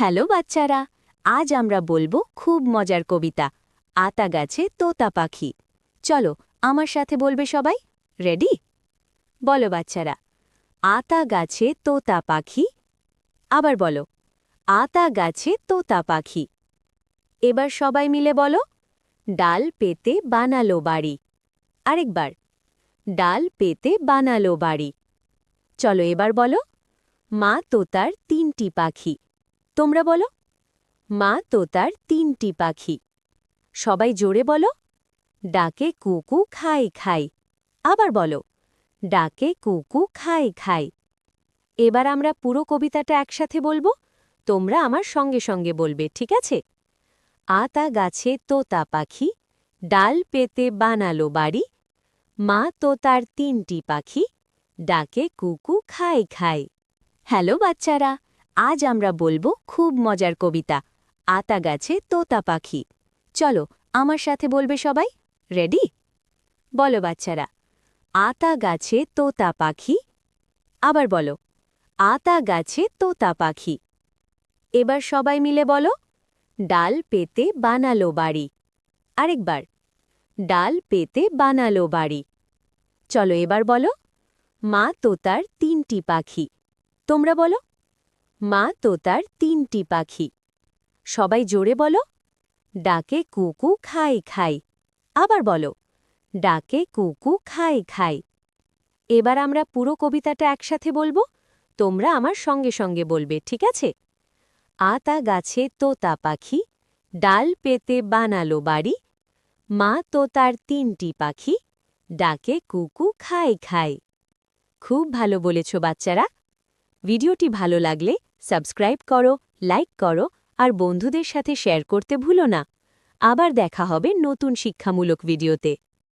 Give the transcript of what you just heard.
Hello বাচ্চারা, আজ আমরা বলবো খুব মজার কবিতা আতা গাছে তোতা পাখি। চলো আমার সাথে বলবে সবাই। রেডি? বলো বাচ্চারা, আতা গাছে তোতা পাখি। আবার বলো, আতা গাছে তোতা পাখি। এবার সবাই মিলে বলো, ডাল পেতে বানালো বাড়ি। আরেকবার, ডাল পেতে বানালো বাড়ি। চলো এবার বলো, মা তোতার তিনটি পাখি। তোমরা বলো, মা তোতার তিনটি পাখি। সবাই জোরে বলো, ডাকে কুকু খাই খাই। আবার বলো, ডাকে কুকু খাই খাই। এবার আমরা পুরো কবিতাটা একসাথে বলবো, তোমরা আমার সঙ্গে সঙ্গে বলবে, ঠিক আছে? আতা গাছে তোতা পাখি, ডাল পেতে বানালো বাড়ি। মা তোতার তিনটি পাখি, ডাকে কুকু খাই খাই। হ্যালো বাচ্চারা, আজ আমরা বলবো খুব মজার কবিতা আতা গাছে তোতা পাখি। চলো আমার সাথে বলবে সবাই। রেডি? বলো বাচ্চারা, আতা গাছে তোতা পাখি। আবার বলো, আতা গাছে তোতা পাখি। এবার সবাই মিলে বলো, ডাল পেতে বানালো বাড়ি। আরেকবার, ডাল পেতে বানালো বাড়ি। চলো এবার বলো, মা তোতার তিনটি পাখি। তোমরা বলো, মা তোতার তিনটি পাখি। সবাই জোরে বলো, ডাকে কুকু খাই খাই। আবার বলো, ডাকে কুকু খাই খাই। এবার আমরা পুরো কবিতাটা একসাথে বলবো, তোমরা আমার সঙ্গে সঙ্গে বলবে, ঠিক আছে? আতা গাছে তোতা পাখি, ডাল পেতে বানালো বাড়ি। মা তোতার তিনটি পাখি, ডাকে কুকু খাই খাই। খুব ভালো বলেছ বাচ্চারা। ভিডিওটি ভালো লাগলে সাবস্ক্রাইব করো, লাইক করো আর বন্ধুদের সাথে শেয়ার করতে ভুলো না। আবার দেখা হবে নতুন শিক্ষামূলক ভিডিওতে।